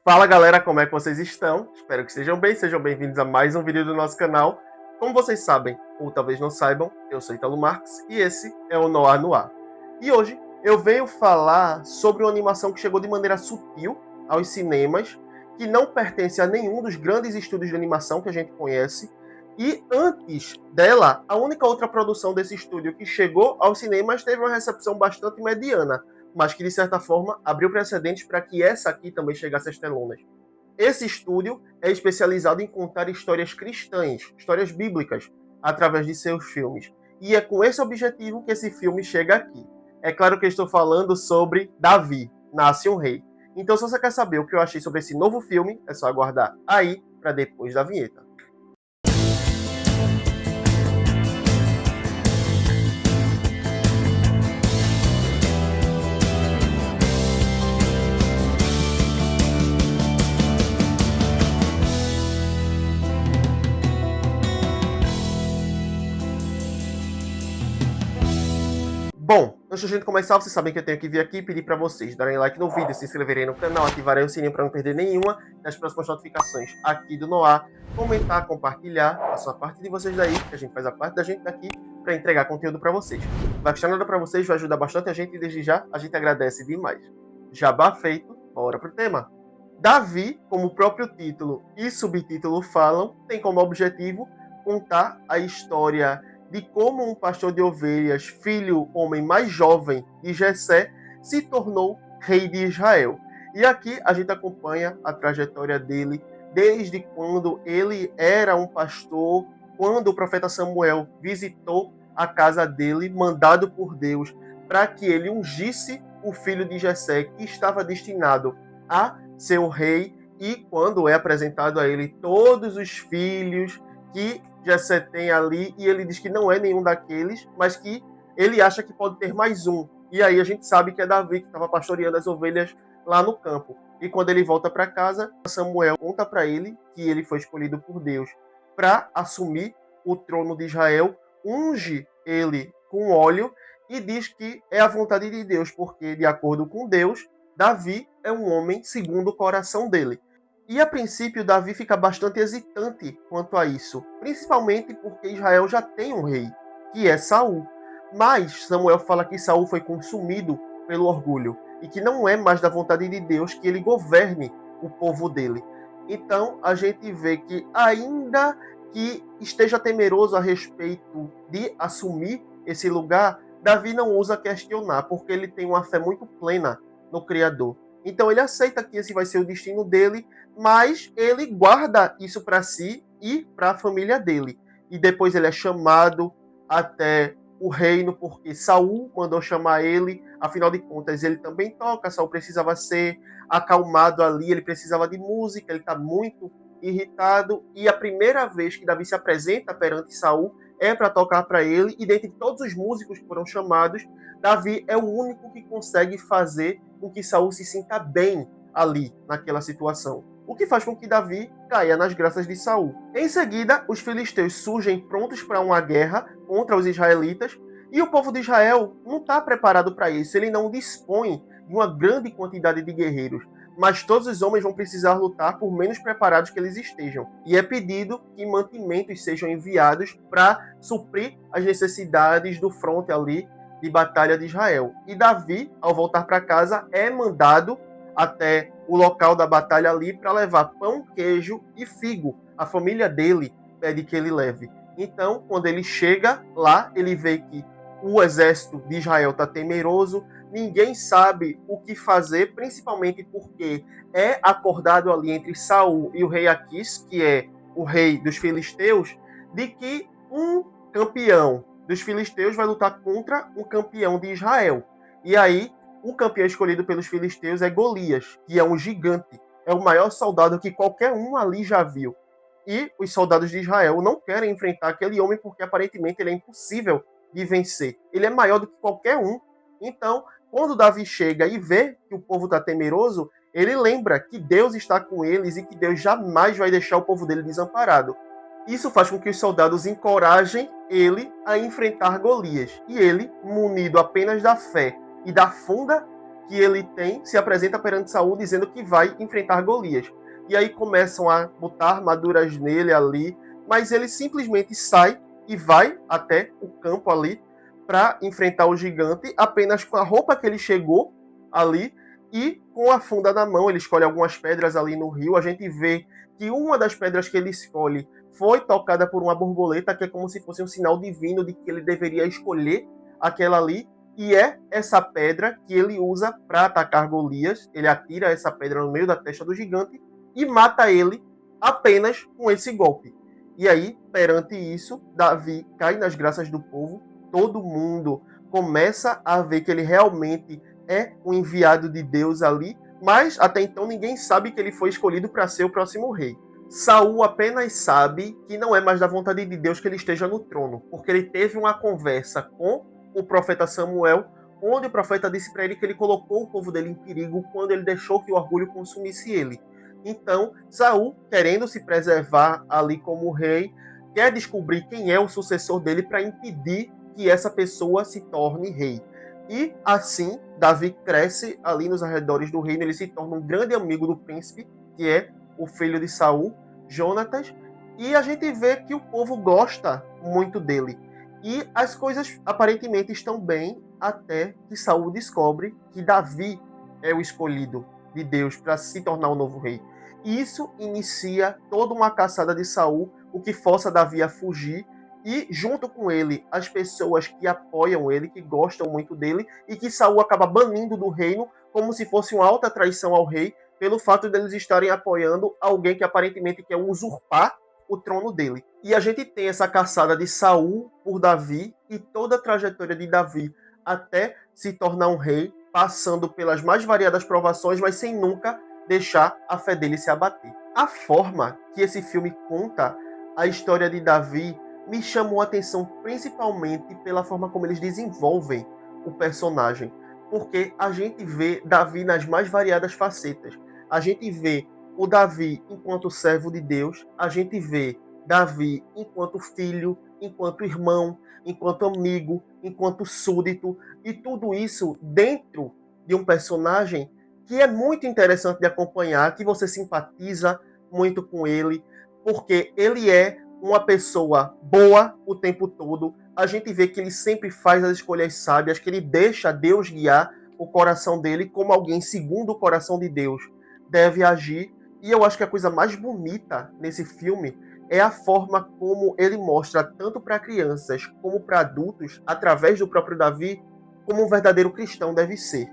Fala galera, como é que vocês estão? Espero que sejam bem, sejam bem-vindos a mais um vídeo do nosso canal. Como vocês sabem, ou talvez não saibam, eu sou Italo Marques e esse é o Noir no Ar. E hoje eu venho falar sobre uma animação que chegou de maneira sutil aos cinemas, que não pertence a nenhum dos grandes estúdios de animação que a gente conhece, e antes dela, a única outra produção desse estúdio que chegou aos cinemas teve uma recepção bastante mediana, mas que de certa forma abriu precedentes para que essa aqui também chegasse às telonas. Esse estúdio é especializado em contar histórias cristãs, histórias bíblicas, através de seus filmes. E é com esse objetivo que esse filme chega aqui. É claro que eu estou falando sobre Davi, Nasce um Rei. Então, se você quer saber o que eu achei sobre esse novo filme, é só aguardar aí para depois da vinheta. Bom, antes da gente começar, vocês sabem que eu tenho que vir aqui e pedir para vocês darem like no vídeo, se inscreverem no canal, ativarem o sininho para não perder nenhuma das próximas notificações aqui do Noir, comentar, compartilhar, a sua parte de vocês daí, que a gente faz a parte da gente daqui para entregar conteúdo para vocês. Vai custar nada para vocês, vai ajudar bastante a gente e desde já a gente agradece demais. Jabá feito, bora pro tema. Davi, como o próprio título e subtítulo falam, tem como objetivo contar a história de como um pastor de ovelhas, filho homem mais jovem de Jessé, se tornou rei de Israel. E aqui a gente acompanha a trajetória dele desde quando ele era um pastor, quando o profeta Samuel visitou a casa dele, mandado por Deus, para que ele ungisse o filho de Jessé, que estava destinado a ser o rei, e quando é apresentado a ele todos os filhos que Jessé tem ali, e ele diz que não é nenhum daqueles, mas que ele acha que pode ter mais um. E aí a gente sabe que é Davi que estava pastoreando as ovelhas lá no campo. E quando ele volta para casa, Samuel conta para ele que ele foi escolhido por Deus para assumir o trono de Israel, unge ele com óleo e diz que é a vontade de Deus, porque de acordo com Deus, Davi é um homem segundo o coração dele. E a princípio, Davi fica bastante hesitante quanto a isso, principalmente porque Israel já tem um rei, que é Saul. Mas Samuel fala que Saul foi consumido pelo orgulho e que não é mais da vontade de Deus que ele governe o povo dele. Então a gente vê que, ainda que esteja temeroso a respeito de assumir esse lugar, Davi não ousa questionar, porque ele tem uma fé muito plena no Criador. Então ele aceita que esse vai ser o destino dele, mas ele guarda isso para si e para a família dele. E depois ele é chamado até o reino, porque Saul mandou chamar ele, afinal de contas ele também toca, Saul precisava ser acalmado ali, ele precisava de música, ele está muito irritado, e a primeira vez que Davi se apresenta perante Saul é para tocar para ele, e dentre todos os músicos que foram chamados, Davi é o único que consegue fazer com que Saul se sinta bem ali, naquela situação. O que faz com que Davi caia nas graças de Saul. Em seguida, os filisteus surgem prontos para uma guerra contra os israelitas, e o povo de Israel não está preparado para isso, ele não dispõe de uma grande quantidade de guerreiros, mas todos os homens vão precisar lutar por menos preparados que eles estejam. E é pedido que mantimentos sejam enviados para suprir as necessidades do fronte ali de batalha de Israel. E Davi, ao voltar para casa, é mandado até o local da batalha ali para levar pão, queijo e figo. A família dele pede que ele leve. Então, quando ele chega lá, ele vê que o exército de Israel está temeroso, ninguém sabe o que fazer, principalmente porque é acordado ali entre Saul e o rei Aquis, que é o rei dos filisteus, de que um campeão dos filisteus vai lutar contra um campeão de Israel. E aí, o campeão escolhido pelos filisteus é Golias, que é um gigante, é o maior soldado que qualquer um ali já viu. E os soldados de Israel não querem enfrentar aquele homem porque aparentemente ele é impossível de vencer. Ele é maior do que qualquer um. Então, quando Davi chega e vê que o povo está temeroso, ele lembra que Deus está com eles e que Deus jamais vai deixar o povo dele desamparado. Isso faz com que os soldados encorajem ele a enfrentar Golias. E ele, munido apenas da fé e da funda que ele tem, se apresenta perante Saul dizendo que vai enfrentar Golias. E aí começam a botar armaduras nele ali, mas ele simplesmente sai e vai até o campo ali para enfrentar o gigante, apenas com a roupa que ele chegou ali e com a funda na mão. Ele escolhe algumas pedras ali no rio. A gente vê que uma das pedras que ele escolhe foi tocada por uma borboleta, que é como se fosse um sinal divino de que ele deveria escolher aquela ali. E é essa pedra que ele usa para atacar Golias. Ele atira essa pedra no meio da testa do gigante e mata ele apenas com esse golpe. E aí, perante isso, Davi cai nas graças do povo. Todo mundo começa a ver que ele realmente é um enviado de Deus ali, mas até então ninguém sabe que ele foi escolhido para ser o próximo rei. Saul apenas sabe que não é mais da vontade de Deus que ele esteja no trono, porque ele teve uma conversa com o profeta Samuel, onde o profeta disse para ele que ele colocou o povo dele em perigo quando ele deixou que o orgulho consumisse ele. Então, Saul, querendo se preservar ali como rei, quer descobrir quem é o sucessor dele para impedir que essa pessoa se torne rei. E assim, Davi cresce ali nos arredores do reino, ele se torna um grande amigo do príncipe, que é o filho de Saul, Jonatas, e a gente vê que o povo gosta muito dele. E as coisas aparentemente estão bem até que Saul descobre que Davi é o escolhido de Deus para se tornar o novo rei. E isso inicia toda uma caçada de Saul, o que força Davi a fugir e junto com ele as pessoas que apoiam ele, que gostam muito dele e que Saul acaba banindo do reino como se fosse uma alta traição ao rei pelo fato deles estarem apoiando alguém que aparentemente quer usurpar o trono dele. E a gente tem essa caçada de Saul por Davi e toda a trajetória de Davi até se tornar um rei, passando pelas mais variadas provações, mas sem nunca deixar a fé dele se abater. A forma que esse filme conta a história de Davi me chamou a atenção principalmente pela forma como eles desenvolvem o personagem, porque a gente vê Davi nas mais variadas facetas. A gente vê o Davi enquanto servo de Deus, a gente vê Davi enquanto filho, enquanto irmão, enquanto amigo, enquanto súdito, e tudo isso dentro de um personagem que é muito interessante de acompanhar, que você simpatiza muito com ele, porque ele é uma pessoa boa o tempo todo. A gente vê que ele sempre faz as escolhas sábias, que ele deixa Deus guiar o coração dele como alguém segundo o coração de Deus deve agir. E eu acho que a coisa mais bonita nesse filme é a forma como ele mostra, tanto para crianças como para adultos, através do próprio Davi, como um verdadeiro cristão deve ser.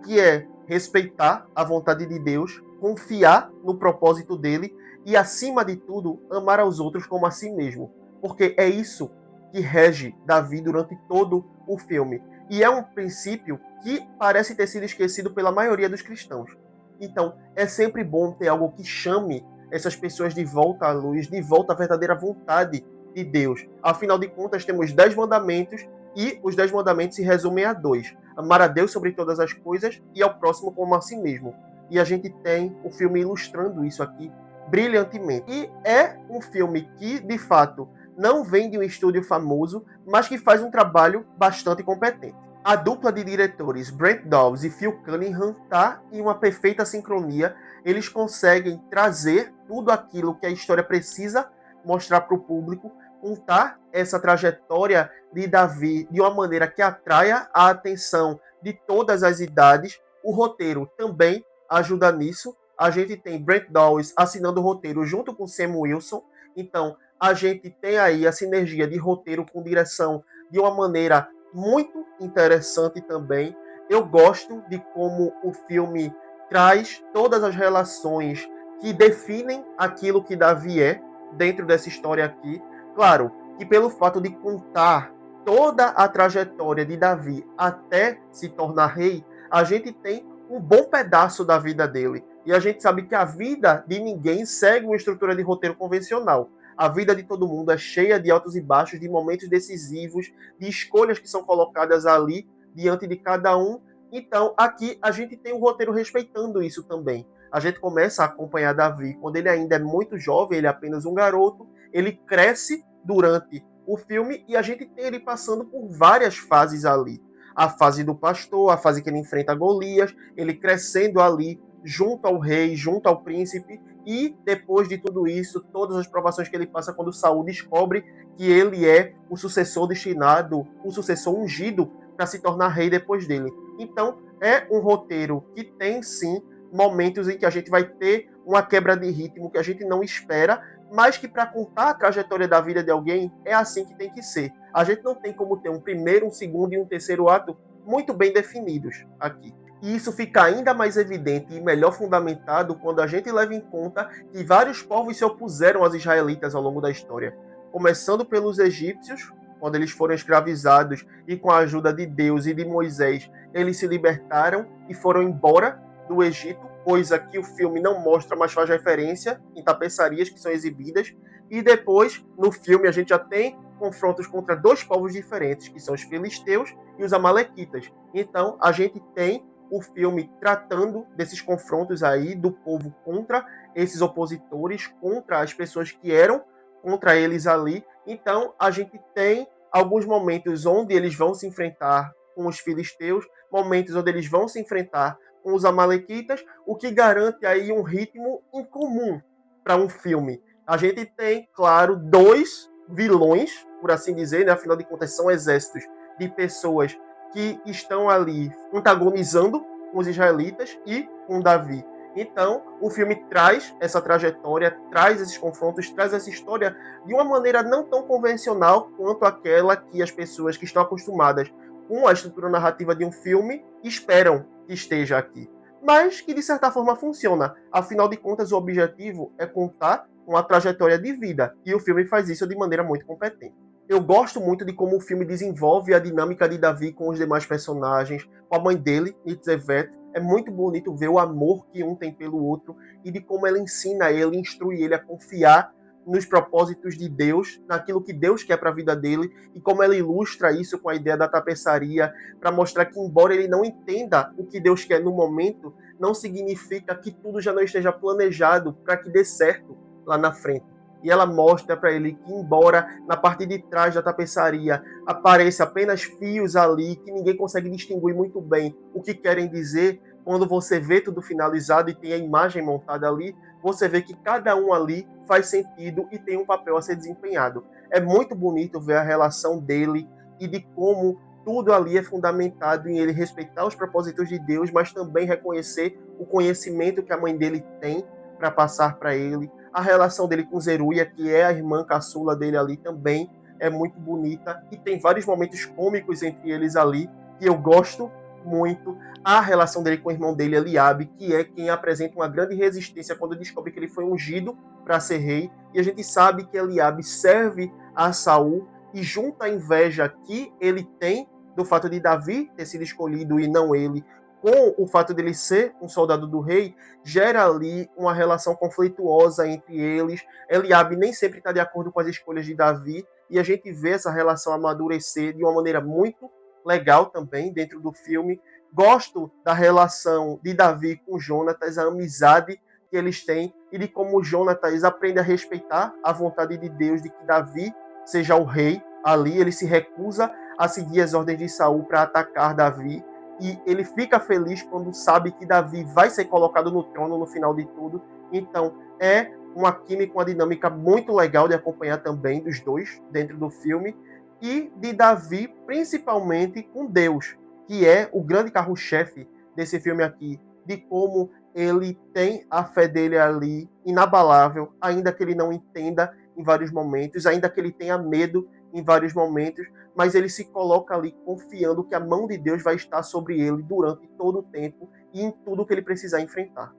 Que é respeitar a vontade de Deus, confiar no propósito dele e, acima de tudo, amar aos outros como a si mesmo. Porque é isso que rege Davi durante todo o filme. E é um princípio que parece ter sido esquecido pela maioria dos cristãos. Então, é sempre bom ter algo que chame essas pessoas de volta à luz, de volta à verdadeira vontade de Deus. Afinal de contas, temos 10 mandamentos e os 10 mandamentos se resumem a 2. Amar a Deus sobre todas as coisas e ao próximo como a si mesmo. E a gente tem o filme ilustrando isso aqui brilhantemente. E é um filme que, de fato, não vem de um estúdio famoso, mas que faz um trabalho bastante competente. A dupla de diretores Brent Dawes e Phil Cunningham está em uma perfeita sincronia. Eles conseguem trazer tudo aquilo que a história precisa mostrar para o público, contar essa trajetória de Davi de uma maneira que atraia a atenção de todas as idades. O roteiro também ajuda nisso. A gente tem Brent Dawes assinando o roteiro junto com Sam Wilson. Então, a gente tem aí a sinergia de roteiro com direção de uma maneira muito interessante também. Eu gosto de como o filme traz todas as relações que definem aquilo que Davi é dentro dessa história aqui. Claro que pelo fato de contar toda a trajetória de Davi até se tornar rei, a gente tem um bom pedaço da vida dele. E a gente sabe que a vida de ninguém segue uma estrutura de roteiro convencional. A vida de todo mundo é cheia de altos e baixos, de momentos decisivos, de escolhas que são colocadas ali diante de cada um. Então, aqui a gente tem o roteiro respeitando isso também. A gente começa a acompanhar Davi quando ele ainda é muito jovem, ele é apenas um garoto, ele cresce durante o filme e a gente tem ele passando por várias fases ali. a fase do pastor, a fase que ele enfrenta Golias, ele crescendo ali junto ao rei, junto ao príncipe, e depois de tudo isso, todas as provações que ele passa quando Saul descobre que ele é o sucessor destinado, o sucessor ungido para se tornar rei depois dele. Então, é um roteiro que tem sim momentos em que a gente vai ter uma quebra de ritmo que a gente não espera, mas que para contar a trajetória da vida de alguém é assim que tem que ser. A gente não tem como ter um primeiro, um segundo e um terceiro ato muito bem definidos aqui. E isso fica ainda mais evidente e melhor fundamentado quando a gente leva em conta que vários povos se opuseram aos israelitas ao longo da história. Começando pelos egípcios, quando eles foram escravizados e com a ajuda de Deus e de Moisés, eles se libertaram e foram embora do Egito, coisa que o filme não mostra, mas faz referência em tapeçarias que são exibidas. E depois, no filme, a gente já tem confrontos contra dois povos diferentes, que são os filisteus e os amalequitas. Então, a gente tem o filme tratando desses confrontos aí do povo contra esses opositores, contra as pessoas que eram contra eles ali. Então, a gente tem alguns momentos onde eles vão se enfrentar com os filisteus, momentos onde eles vão se enfrentar com os amalequitas, o que garante aí um ritmo incomum para um filme. A gente tem, claro, dois vilões, por assim dizer, né? Afinal de contas, são exércitos de pessoas que estão ali antagonizando com os israelitas e com Davi. Então, o filme traz essa trajetória, traz esses confrontos, traz essa história de uma maneira não tão convencional quanto aquela que as pessoas que estão acostumadas com a estrutura narrativa de um filme esperam que esteja aqui. Mas que, de certa forma, funciona. Afinal de contas, o objetivo é contar uma trajetória de vida. E o filme faz isso de maneira muito competente. Eu gosto muito de como o filme desenvolve a dinâmica de Davi com os demais personagens, com a mãe dele, Nitzevet. É muito bonito ver o amor que um tem pelo outro e de como ela ensina ele, instrui ele a confiar nos propósitos de Deus, naquilo que Deus quer para a vida dele, e como ela ilustra isso com a ideia da tapeçaria, para mostrar que, embora ele não entenda o que Deus quer no momento, não significa que tudo já não esteja planejado para que dê certo lá na frente. E ela mostra para ele que, embora na parte de trás da tapeçaria apareça apenas fios ali, que ninguém consegue distinguir muito bem o que querem dizer, quando você vê tudo finalizado e tem a imagem montada ali, você vê que cada um ali faz sentido e tem um papel a ser desempenhado. É muito bonito ver a relação dele e de como tudo ali é fundamentado em ele respeitar os propósitos de Deus, mas também reconhecer o conhecimento que a mãe dele tem para passar para ele. A relação dele com Zeruia, que é a irmã caçula dele ali, também é muito bonita e tem vários momentos cômicos entre eles ali que eu gosto muito. A relação dele com o irmão dele, Eliabe, que é quem apresenta uma grande resistência quando descobre que ele foi ungido para ser rei. E a gente sabe que Eliabe serve a Saul e junta a inveja que ele tem do fato de Davi ter sido escolhido e não ele, com o fato dele ser um soldado do rei, gera ali uma relação conflituosa entre eles. Eliabe nem sempre está de acordo com as escolhas de Davi, e a gente vê essa relação amadurecer de uma maneira muito legal também dentro do filme. Gosto da relação de Davi com Jonatas, a amizade que eles têm e de como Jonatas aprende a respeitar a vontade de Deus de que Davi seja o rei ali. Ele se recusa a seguir as ordens de Saul para atacar Davi e ele fica feliz quando sabe que Davi vai ser colocado no trono no final de tudo. Então é uma química, uma dinâmica muito legal de acompanhar também dos dois dentro do filme e de Davi principalmente com Deus, que é o grande carro-chefe desse filme aqui, de como ele tem a fé dele ali inabalável, ainda que ele não entenda em vários momentos, ainda que ele tenha medo em vários momentos, mas ele se coloca ali confiando que a mão de Deus vai estar sobre ele durante todo o tempo e em tudo que ele precisar enfrentar.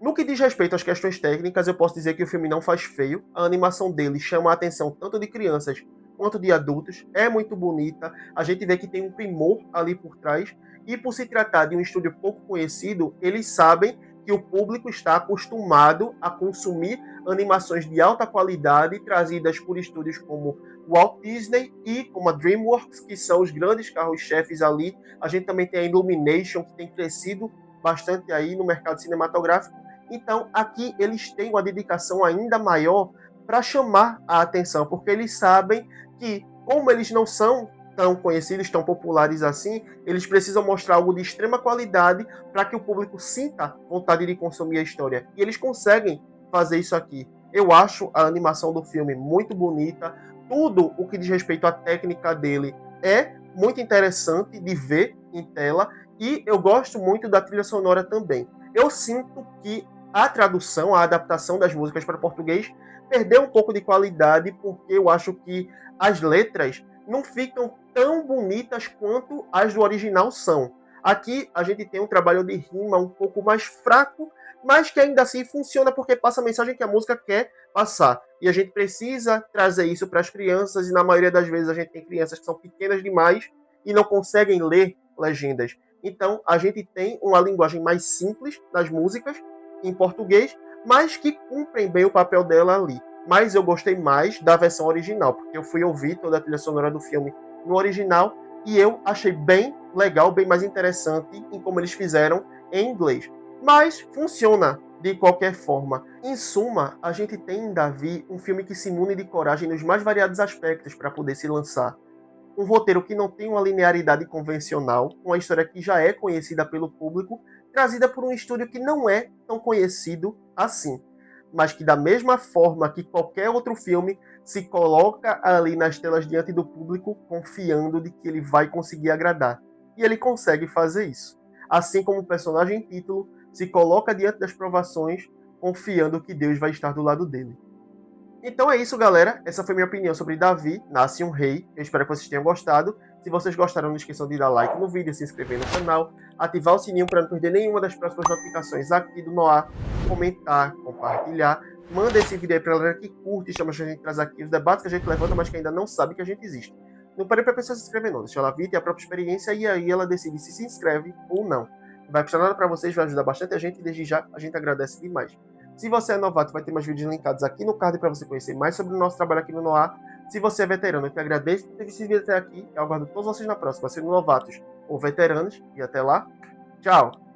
No que diz respeito às questões técnicas, eu posso dizer que o filme não faz feio. A animação dele chama a atenção tanto de crianças quanto de adultos. É muito bonita. A gente vê que tem um primor ali por trás. E por se tratar de um estúdio pouco conhecido, eles sabem que o público está acostumado a consumir animações de alta qualidade trazidas por estúdios como Walt Disney e como a DreamWorks, que são os grandes carros-chefes ali. A gente também tem a Illumination, que tem crescido bastante aí no mercado cinematográfico. Então, aqui eles têm uma dedicação ainda maior para chamar a atenção, porque eles sabem que, como eles não são tão conhecidos, tão populares assim, eles precisam mostrar algo de extrema qualidade para que o público sinta vontade de consumir a história. E eles conseguem fazer isso aqui. Eu acho a animação do filme muito bonita, tudo o que diz respeito à técnica dele é muito interessante de ver em tela, e eu gosto muito da trilha sonora também. Eu sinto que a tradução, a adaptação das músicas para português perdeu um pouco de qualidade, porque eu acho que as letras não ficam tão bonitas quanto as do original são. Aqui a gente tem um trabalho de rima um pouco mais fraco, mas que ainda assim funciona porque passa a mensagem que a música quer passar. E a gente precisa trazer isso para as crianças, e na maioria das vezes a gente tem crianças que são pequenas demais e não conseguem ler legendas. Então a gente tem uma linguagem mais simples das músicas em português, mas que cumprem bem o papel dela ali. Mas eu gostei mais da versão original, porque eu fui ouvir toda a trilha sonora do filme no original e eu achei bem legal, bem mais interessante em como eles fizeram em inglês. Mas funciona de qualquer forma. Em suma, a gente tem em Davi um filme que se mune de coragem nos mais variados aspectos para poder se lançar. Um roteiro que não tem uma linearidade convencional, uma história que já é conhecida pelo público, trazida por um estúdio que não é tão conhecido assim, mas que da mesma forma que qualquer outro filme se coloca ali nas telas diante do público confiando de que ele vai conseguir agradar. E ele consegue fazer isso. Assim como o personagem título se coloca diante das provações confiando que Deus vai estar do lado dele. Então é isso, galera. Essa foi minha opinião sobre Davi, Nasce um Rei. Eu espero que vocês tenham gostado. Se vocês gostaram, não esqueçam de dar like no vídeo, se inscrever no canal, ativar o sininho para não perder nenhuma das próximas notificações aqui do Noah, comentar, compartilhar. Manda esse vídeo aí pra galera que curte, chama a gente trazer aqui os debates que a gente levanta, mas que ainda não sabe que a gente existe. Não parei pra pessoa se inscrever não, deixa ela vir, ter a própria experiência e aí ela decide se inscreve ou não. Não vai custar nada pra vocês, vai ajudar bastante a gente e desde já a gente agradece demais. Se você é novato, vai ter mais vídeos linkados aqui no card para você conhecer mais sobre o nosso trabalho aqui no Noah. Se você é veterano, eu te agradeço por ter visto esse vídeo até aqui. Eu aguardo todos vocês na próxima, sendo novatos ou veteranos. E até lá, tchau!